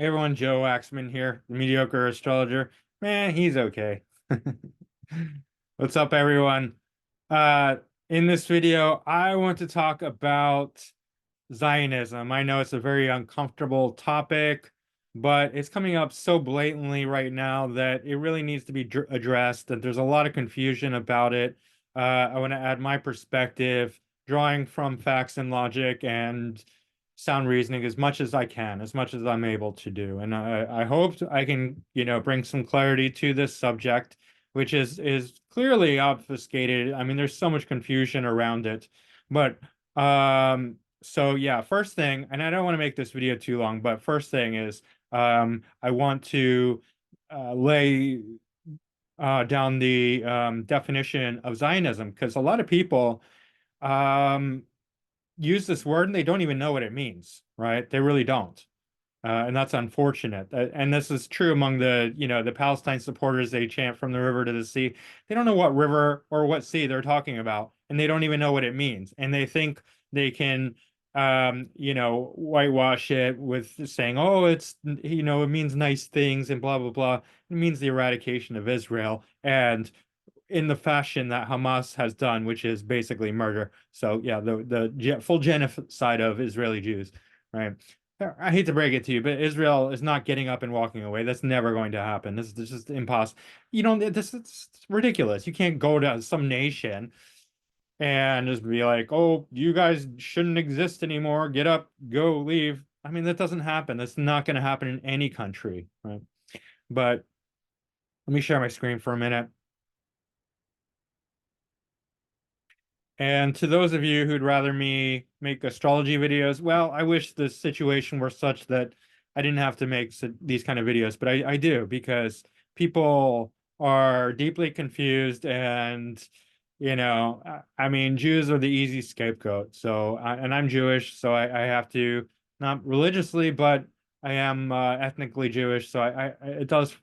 Hey everyone, Joe Waxman here, the mediocre astrologer. Man, he's okay. What's up, everyone? Uh, in this video, I want to talk about Zionism. I know it's a very uncomfortable topic, but it's coming up so blatantly right now that it really needs to be addressed, and there's a lot of confusion about it. I want to add my perspective, drawing from facts and logic and sound reasoning as much as I can, as much as I'm able to do. And I hope I can, bring some clarity to this subject, which is clearly obfuscated. I mean, there's so much confusion around it. But so yeah, first thing, and I don't want to make this video too long, but first thing is I want to lay down the definition of Zionism because a lot of people um, use this word and they don't even know what it means, right? They really don't. And that's unfortunate. And this is true among the Palestine supporters. They chant from the river to the sea. They don't know what river or what sea they're talking about, and they don't even know what it means. And they think they can, whitewash it with saying, "Oh, it means nice things and blah blah blah." It means the eradication of Israel, and in the fashion that Hamas has done, which is basically murder. So yeah, the full genocide of Israeli Jews, right? I hate to break it to you, but Israel is not getting up and walking away. That's never going to happen. This is just impossible. You know, this it's ridiculous. You can't go to some nation and just be like, "Oh, you guys shouldn't exist anymore. Get up, go, leave." I mean, that doesn't happen. That's not going to happen in any country, right? But let me share my screen for a minute. And to those of you who'd rather me make astrology videos, well, I wish the situation were such that I didn't have to make these kind of videos, but I do because people are deeply confused and I mean, Jews are the easy scapegoat. So, and I'm Jewish, so I have to, not religiously, but I am ethnically Jewish, so it does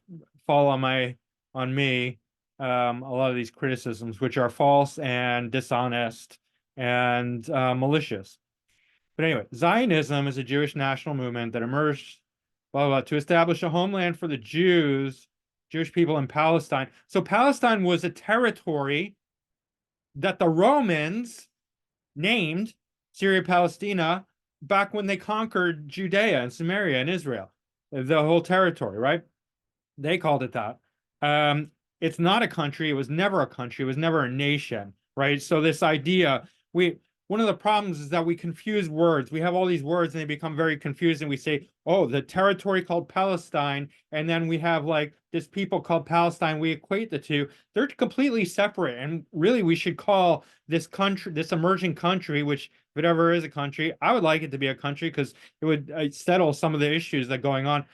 fall on me a lot of these criticisms, which are false and dishonest and malicious. But anyway, Zionism is a Jewish national movement that emerged blah, blah, blah, to establish a homeland for the Jewish people in Palestine. So Palestine was a territory that the Romans named Syria Palestina back when they conquered Judea and Samaria and Israel, the whole territory, right? They called it that. Um, it's not a country. It was never a country. It was never a nation, right? So this idea, one of the problems is that we confuse words. We have all these words and they become very confusing. We say, oh, the territory called Palestine, and then we have like this people called Palestine. We equate the two. They're completely separate. And really, we should call this country, this emerging country, which if it ever is a country, I would like it to be a country because it would settle some of the issues that are going on.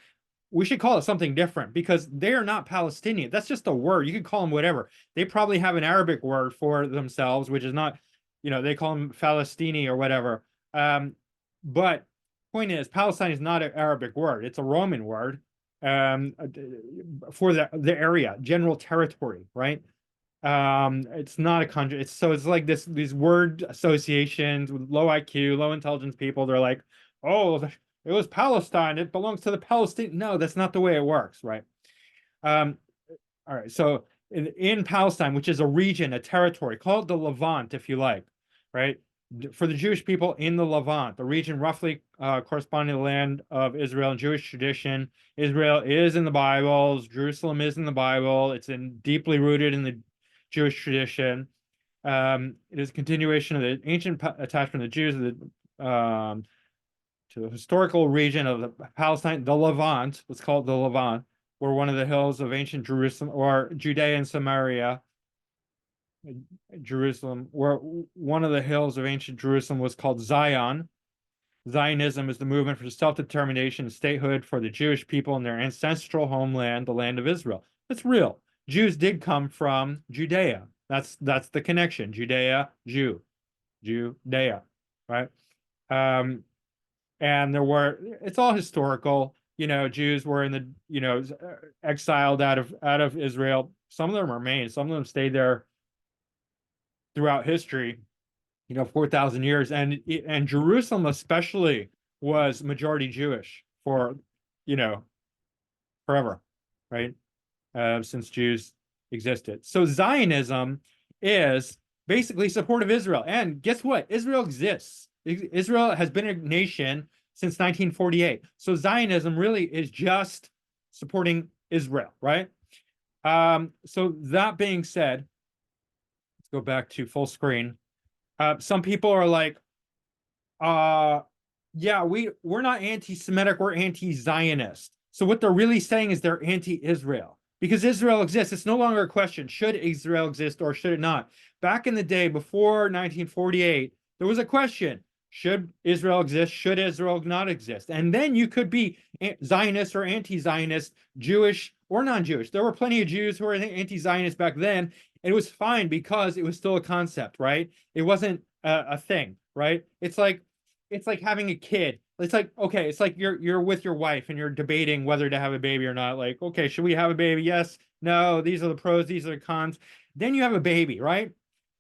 We should call it something different because they are not Palestinian. That's just a word. You can call them whatever. They probably have an Arabic word for themselves, which is not, they call them Falastini or whatever. But point is, Palestine is not an Arabic word. It's a Roman word um, for the area, general territory, right? It's not a country. It's like these word associations with low IQ, low intelligence people. They're like, oh, it was Palestine. It belongs to the Palestine. No, that's not the way it works, right? Um, all right. So in Palestine, which is a region, a territory, call it the Levant if you like, right? For the Jewish people in the Levant, the region roughly corresponding to the land of Israel in Jewish tradition. Israel is in the Bible. Jerusalem is in the Bible. It's deeply rooted in the Jewish tradition. It is a continuation of the ancient attachment of the Jews to the historical region of the Palestine, the Levant, what's called the Levant, where one of the hills of ancient Jerusalem or Judea and Samaria, Jerusalem, where one of the hills of ancient Jerusalem was called Zion. Zionism is the movement for self-determination and statehood for the Jewish people in their ancestral homeland, the land of Israel. That's real. Jews did come from Judea. That's the connection. Judea, Judea, right? Um, and it's all historical. Jews were in the exiled out of Israel. Some of them remained. Some of them stayed there throughout history. 4,000 years, and Jerusalem especially was majority Jewish for forever, right? Since Jews existed. So Zionism is basically support of Israel. And guess what? Israel exists. Israel has been a nation since 1948. So Zionism really is just supporting Israel, right? So that being said, let's go back to full screen. Some people are like, uh, yeah, we're not anti-Semitic, we're anti-Zionist. So what they're really saying is they're anti-Israel because Israel exists. It's no longer a question, should Israel exist or should it not? Back in the day, before 1948, there was a question, should Israel exist? Should Israel not exist? And then you could be Zionist or anti-Zionist, Jewish or non-Jewish. There were plenty of Jews who were anti-Zionist back then. And it was fine because it was still a concept, right? It wasn't a thing, right? It's like having a kid. It's like, okay, it's like you're with your wife and you're debating whether to have a baby or not. Like, okay, should we have a baby? Yes, no, these are the pros, these are the cons. Then you have a baby, right?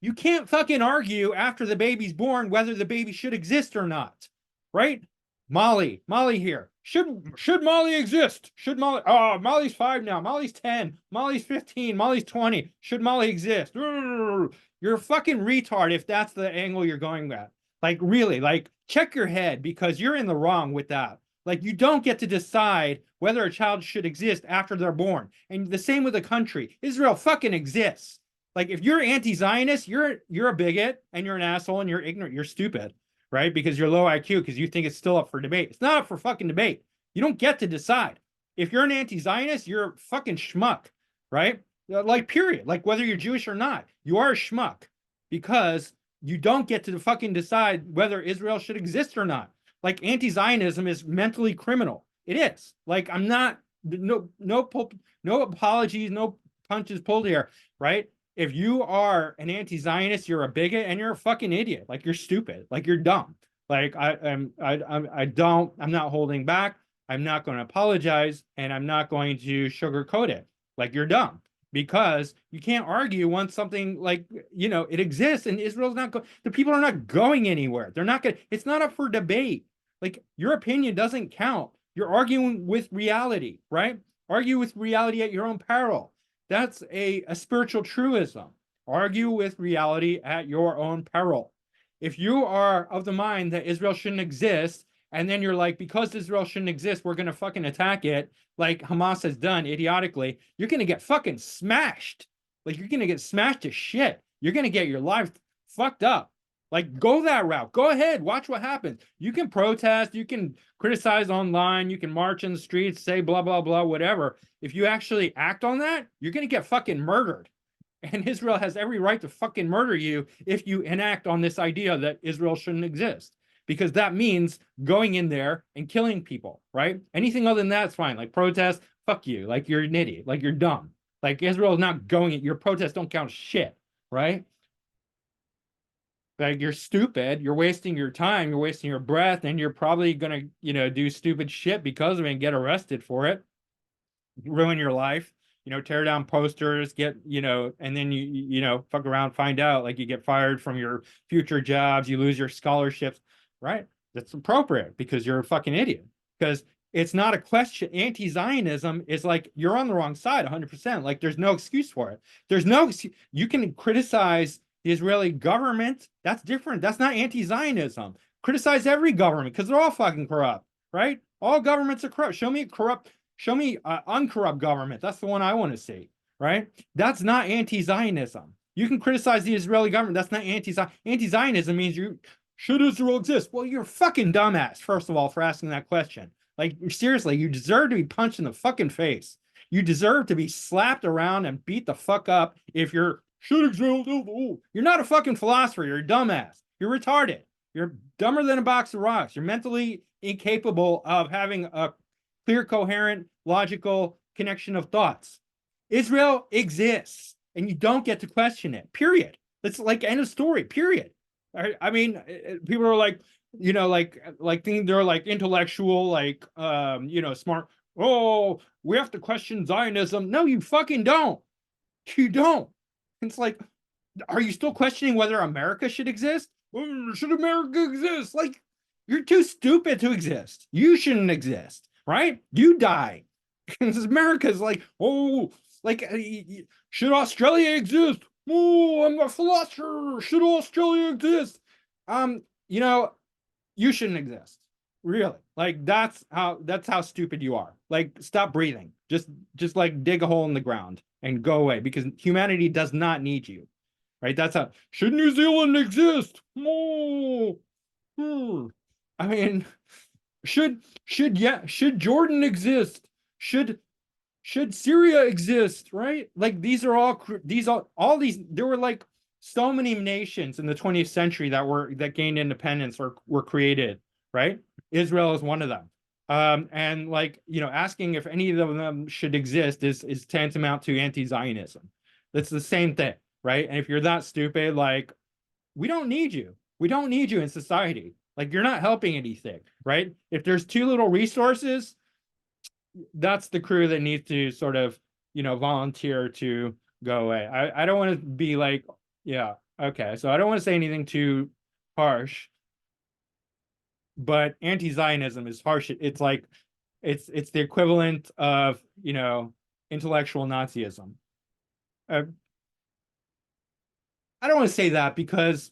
You can't fucking argue after the baby's born whether the baby should exist or not, right? Molly here. Should Molly exist? Should Molly? Oh, Molly's 5 now. Molly's 10. Molly's 15. Molly's 20. Should Molly exist? You're a fucking retard if that's the angle you're going at. Like, really, like, check your head because you're in the wrong with that. Like, you don't get to decide whether a child should exist after they're born. And the same with a country. Israel fucking exists. Like, if you're anti-Zionist, you're a bigot and you're an asshole and you're ignorant. You're stupid, right? Because you're low IQ because you think it's still up for debate. It's not up for fucking debate. You don't get to decide. If you're an anti-Zionist, you're a fucking schmuck, right? Like, period. Like, whether you're Jewish or not, you are a schmuck because you don't get to fucking decide whether Israel should exist or not. Like, anti-Zionism is mentally criminal. It is. Like, I'm not, no apologies, no punches pulled here, right? If you are an anti-Zionist, you're a bigot and you're a fucking idiot. Like, you're stupid. Like, you're dumb. Like, I'm not holding back. I'm not going to apologize and I'm not going to sugarcoat it. Like, you're dumb because you can't argue once something like, it exists and Israel's not the people are not going anywhere. They're not going, it's not up for debate. Like, your opinion doesn't count. You're arguing with reality, right? Argue with reality at your own peril. That's a spiritual truism. Argue with reality at your own peril. If you are of the mind that Israel shouldn't exist, and then you're like, because Israel shouldn't exist, we're going to fucking attack it, like Hamas has done idiotically, you're going to get fucking smashed. Like, you're going to get smashed to shit. You're going to get your life fucked up. Like, go that route. Go ahead. Watch what happens. You can protest. You can criticize online. You can march in the streets, say blah, blah, blah, whatever. If you actually act on that, you're going to get fucking murdered. And Israel has every right to fucking murder you if you enact on this idea that Israel shouldn't exist. Because that means going in there and killing people, right? Anything other than that is fine. Like, protest, fuck you. Like, you're an idiot. Like, you're dumb. Like, Israel's not going, your protests don't count shit, right? Like, you're stupid, you're wasting your time, you're wasting your breath, and you're probably gonna, do stupid shit because of it and get arrested for it, ruin your life, tear down posters, get, and then you fuck around, find out, like, you get fired from your future jobs, you lose your scholarships, right? That's appropriate because you're a fucking idiot. Because it's not a question. Anti-Zionism is like, you're on the wrong side 100%. Like, there's no excuse for it. There's no, you can criticize the Israeli government. That's different. That's not anti-Zionism. Criticize every government because they're all fucking corrupt, right? All governments are corrupt. Show me uncorrupt government. That's the one I want to see, right? That's not anti-Zionism. You can criticize the Israeli government. That's not anti-Zionism means should Israel exist? Well, you're a fucking dumbass, first of all, for asking that question. Like, seriously, you deserve to be punched in the fucking face. You deserve to be slapped around and beat the fuck up if should Israel do? You're not a fucking philosopher. You're a dumbass. You're retarded. You're dumber than a box of rocks. You're mentally incapable of having a clear, coherent, logical connection of thoughts. Israel exists, and you don't get to question it, period. That's like, end of story, period. I mean, people are like, think they're like intellectual, like, smart. Oh, we have to question Zionism. No, you fucking don't. You don't. It's like, are you still questioning whether America should exist? Should America exist? Like, you're too stupid to exist. You shouldn't exist. right? You die. Because America's like, oh, like, should Australia exist? Oh, I'm a philosopher. Should Australia exist? You know, you shouldn't exist. Really. Like that's how stupid you are. Like stop breathing. Just like dig a hole in the ground and go away because humanity does not need you. Right? That's how should New Zealand exist? Oh, hmm. I mean, should Jordan exist? Should should Syria exist, right? Like these are all these there were like so many nations in the 20th century that gained independence or were created, right? Israel is one of them. And like, asking if any of them should exist is tantamount to anti-Zionism. That's the same thing, right? And if you're that stupid, like we don't need you. We don't need you in society. Like you're not helping anything, right? If there's too little resources, that's the crew that needs to sort of, volunteer to go away. I don't want to be like, yeah, okay. So I don't want to say anything too harsh, but anti-Zionism is harsh. It's like it's the equivalent of, intellectual Nazism. Uh, I don't want to say that because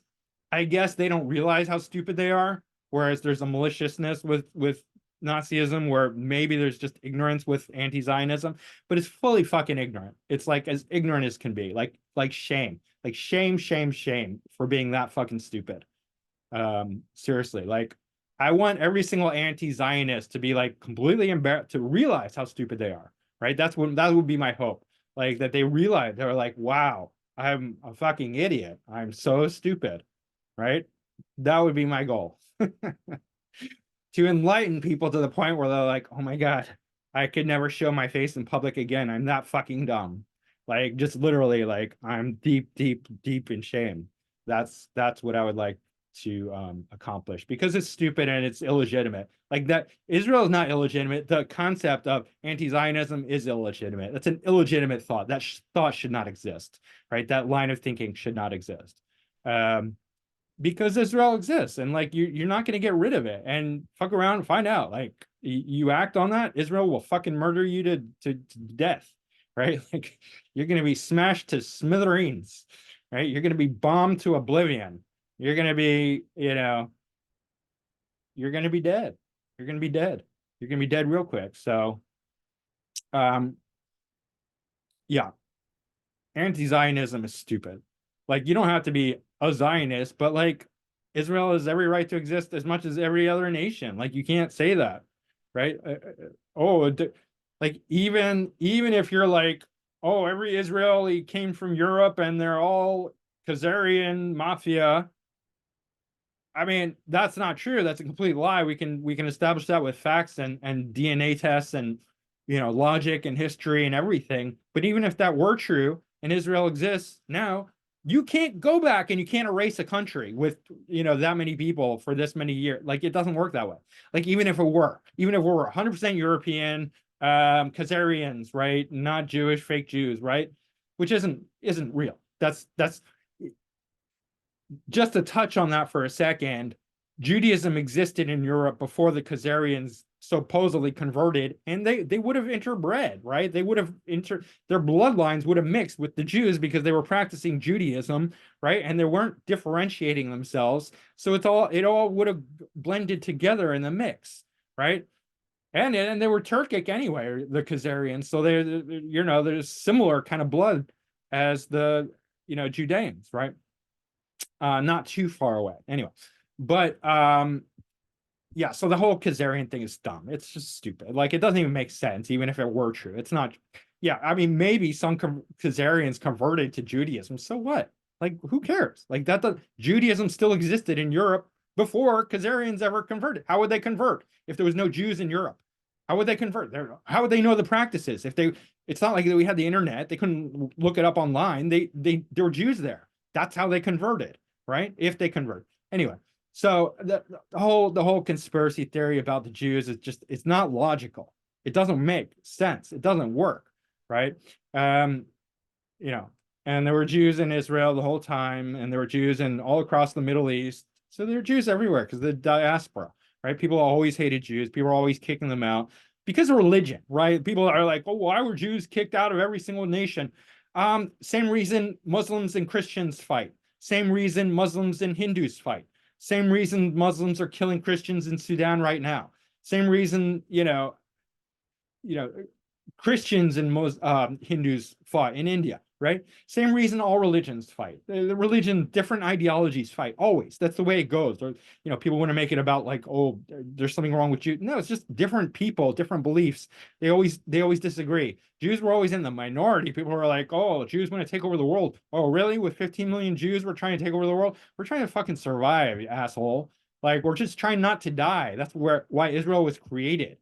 I guess they don't realize how stupid they are. Whereas there's a maliciousness with Nazism where maybe there's just ignorance with anti-Zionism, but it's fully fucking ignorant. It's like as ignorant as can be. Like shame. Like shame, shame, shame for being that fucking stupid. Seriously, like I want every single anti-Zionist to be like completely embarrassed to realize how stupid they are. Right? That would be my hope. Like that they realize they're like, wow, I'm a fucking idiot. I'm so stupid. Right? That would be my goal. To enlighten people to the point where they're like, oh my God, I could never show my face in public again. I'm that fucking dumb. Like just literally like I'm deep, deep, deep in shame. That's what I would like to accomplish because it's stupid and it's illegitimate. Like that Israel is not illegitimate. The concept of anti-Zionism is illegitimate. That's an illegitimate thought. That thought should not exist, right? That line of thinking should not exist. Because Israel exists and like you're not going to get rid of it and fuck around and find out like you act on that Israel will fucking murder you to death, right? Like you're going to be smashed to smithereens, right? You're going to be bombed to oblivion. You're going to be, you're going to be dead. You're going to be dead. You're going to be dead real quick. So um yeah, anti-Zionism is stupid. Like you don't have to be a Zionist, but like Israel has every right to exist as much as every other nation. Like you can't say that, right? Oh, like even if you're like, oh, every Israeli came from Europe and they're all Khazarian mafia. I mean, that's not true. That's a complete lie. We can establish that with facts and DNA tests and logic and history and everything. But even if that were true and Israel exists now, you can't go back and you can't erase a country with that many people for this many years. Like it doesn't work that way. Like even if we were 100% European, Khazarians, right? Not Jewish, fake Jews, right? Which isn't real. That's just to touch on that for a second, Judaism existed in Europe before the Khazarians supposedly converted, and they would have interbred, right? They would have their bloodlines would have mixed with the Jews because they were practicing Judaism, right? And they weren't differentiating themselves, so it all would have blended together in the mix, right? And they were Turkic anyway, the Khazarians, so there's similar kind of blood as the Judeans, right? Not too far away. Anyway, but yeah, so the whole Khazarian thing is dumb. It's just stupid. Like it doesn't even make sense, even if it were true. It's not. Yeah, I mean, maybe some Khazarians converted to Judaism. So what? Like, who cares? Like Judaism still existed in Europe before Khazarians ever converted. How would they convert if there was no Jews in Europe? How would they convert? How would they know the practices if they? It's not like we had the internet. They couldn't look it up online. There were Jews there. That's how they converted, right? If they convert. Anyway, so the whole conspiracy theory about the Jews is just it's not logical. It doesn't make sense. It doesn't work, right? Um, you know, and there were Jews in Israel the whole time, and there were Jews in all across the Middle East. So there are Jews everywhere because the diaspora, right? People always hated Jews. People were always kicking them out. because of religion, right? People are like, oh, why were Jews kicked out of every single nation? Same reason Muslims and Christians fight. Same reason Muslims and Hindus fight. Same reason Muslims are killing Christians in Sudan right now. Same reason, you know, Christians and most Hindus fought in India, right? Same reason all religions fight. The religion, different ideologies fight always. That's the way it goes. Or, people want to make it about like, oh, there's something wrong with you. No, it's just different people, different beliefs. They always disagree. Jews were always in the minority. People were like, oh, Jews want to take over the world. Oh, really? With 15 million Jews, we're trying to take over the world? We're trying to fucking survive, you asshole. Like, we're just trying not to die. That's why Israel was created.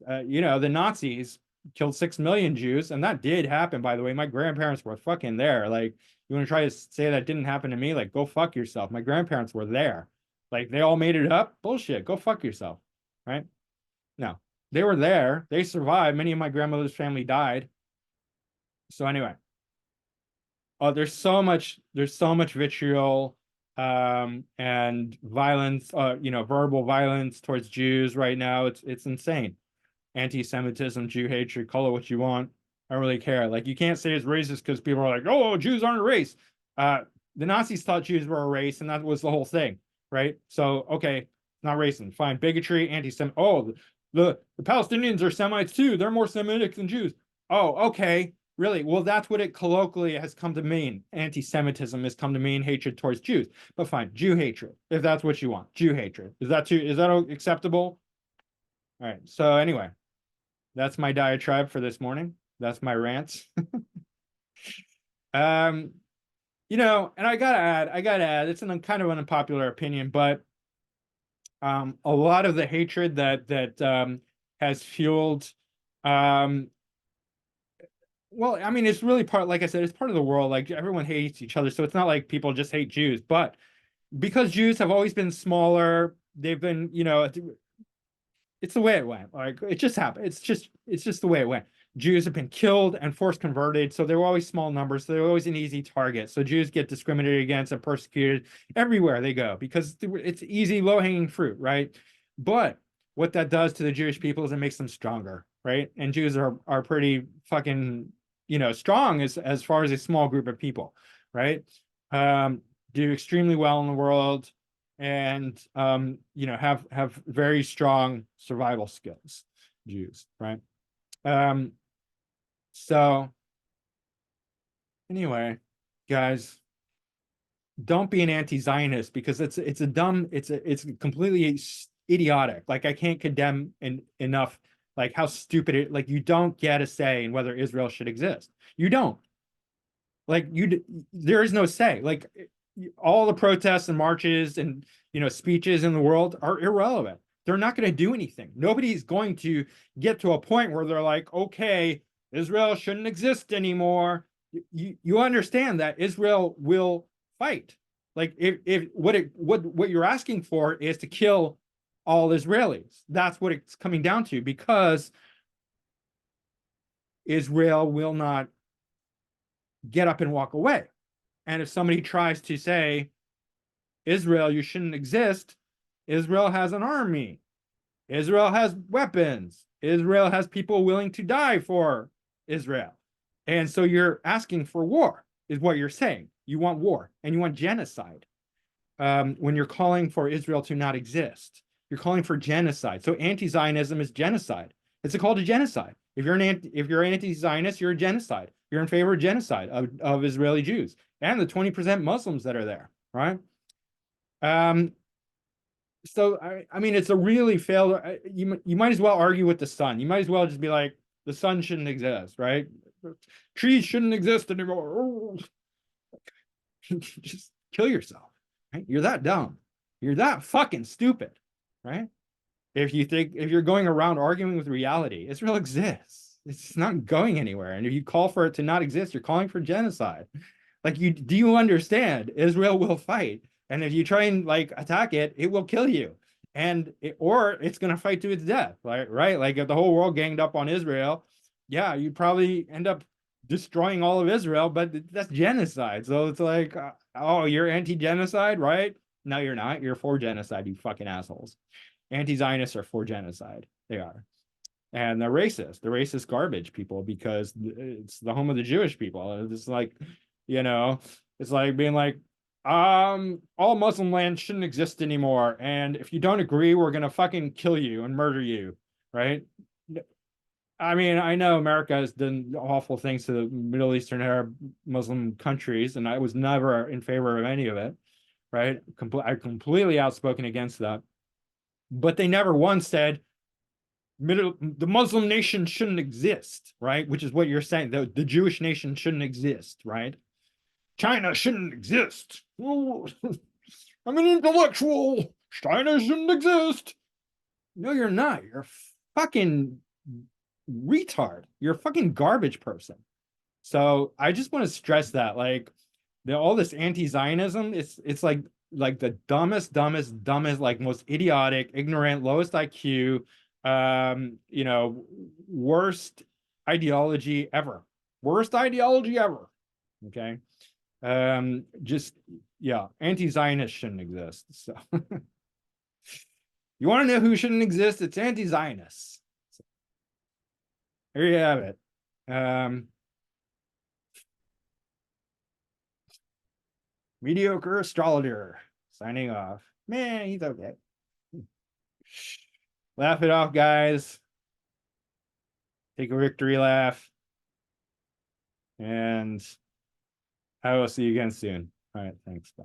The Nazis killed 6 million Jews, and that did happen, by the way. My grandparents were fucking there. Like, you want to try to say that didn't happen to me? Like, go fuck yourself. My grandparents were there. Like, they all made it up? Bullshit. Go fuck yourself. Right? No. They were there. They survived. Many of my grandmother's family died. So anyway, there's so much vitriol and violence, verbal violence towards Jews right now. It's insane. Anti-Semitism, Jew hatred, call it what you want. I don't really care. Like, you can't say it's racist because people are like, oh, Jews aren't a race. The Nazis thought Jews were a race, and that was the whole thing, right? So, okay, not racist. Fine. Bigotry, anti-Sem. Oh, the Palestinians are Semites too. They're more Semitic than Jews. Oh, okay. Really? Well, that's what it colloquially has come to mean. Anti-Semitism has come to mean hatred towards Jews. But fine, Jew hatred, if that's what you want. Jew hatred. Is that acceptable? All right. So anyway, that's my diatribe for this morning. That's my rants. um, and I gotta add, it's kind of an unpopular opinion, but a lot of the hatred that has fueled, well, I mean, it's really like I said, it's part of the world. Like, everyone hates each other, so it's not like people just hate Jews, but because Jews have always been smaller, they've been, it's the way it went. Like, it just happened. It's just the way it went. Jews have been killed and forced converted, so they were always small numbers. So they're always an easy target. So Jews get discriminated against and persecuted everywhere they go because it's easy, low-hanging fruit, right? But what that does to the Jewish people is it makes them stronger, right? And Jews are pretty fucking, strong as far as a small group of people, right? Do extremely well in the world and have very strong survival skills, Jews, right? So anyway, guys, don't be an anti-Zionist because it's completely idiotic. Like, I can't condemn enough like how stupid it, like, you don't get a say in whether Israel should exist. You don't. Like, there is no say. Like, all the protests and marches and speeches in the world are irrelevant. They're not going to do anything. Nobody's going to get to a point where they're like, okay, Israel shouldn't exist anymore. You understand that Israel will fight. Like, if what you're asking for is to kill all Israelis. That's what it's coming down to, because Israel will not get up and walk away. And if somebody tries to say, Israel, you shouldn't exist, Israel has an army. Israel has weapons. Israel has people willing to die for Israel. And so you're asking for war, is what you're saying. You want war and you want genocide. When you're calling for Israel to not exist, you're calling for genocide. So anti-Zionism is genocide. It's a call to genocide. If you're anti-Zionist, you're a genocide. You're in favor of genocide of Israeli Jews and the 20% Muslims that are there, right? So I mean, it's a really failed. You might as well argue with the sun. You might as well just be like, the sun shouldn't exist, right? Trees shouldn't exist anymore. Just kill yourself, right? You're that dumb. You're that fucking stupid, right? If you're going around arguing with reality, Israel exists. It's not going anywhere. And if you call for it to not exist, you're calling for genocide. Like, do you understand? Israel will fight. And if you try and like attack it, it will kill you. Or it's gonna fight to its death, right? Like, if the whole world ganged up on Israel, yeah, you'd probably end up destroying all of Israel, but that's genocide. So it's like, oh, you're anti-genocide, right? No, you're not. You're for genocide, you fucking assholes. Anti-Zionists are for genocide. They are. and they're racist. They're racist garbage people because it's the home of the Jewish people. It's like, you know, it's like being like, all Muslim lands shouldn't exist anymore, and if you don't agree, we're gonna fucking kill you and murder you, right? I mean, I know America has done awful things to the Middle Eastern Arab Muslim countries, and I was never in favor of any of it, right? I'm completely outspoken against that. But they never once said the Muslim nation shouldn't exist, right? Which is what you're saying. The Jewish nation shouldn't exist, right? China shouldn't exist. Oh, I'm an intellectual. China shouldn't exist. No, you're not. You're a fucking retard. You're a fucking garbage person. So I just want to stress that, like, all this anti-Zionism, it's like the dumbest, like most idiotic, ignorant, lowest IQ, worst ideology ever. Worst ideology ever. Okay. Just yeah, anti-Zionist shouldn't exist. So you want to know who shouldn't exist? It's anti-Zionists. So, here you have it. Mediocre astrologer signing off. Man, he's okay. Laugh it off, guys. Take a victory laugh. And I will see you again soon. All right, thanks. Bye.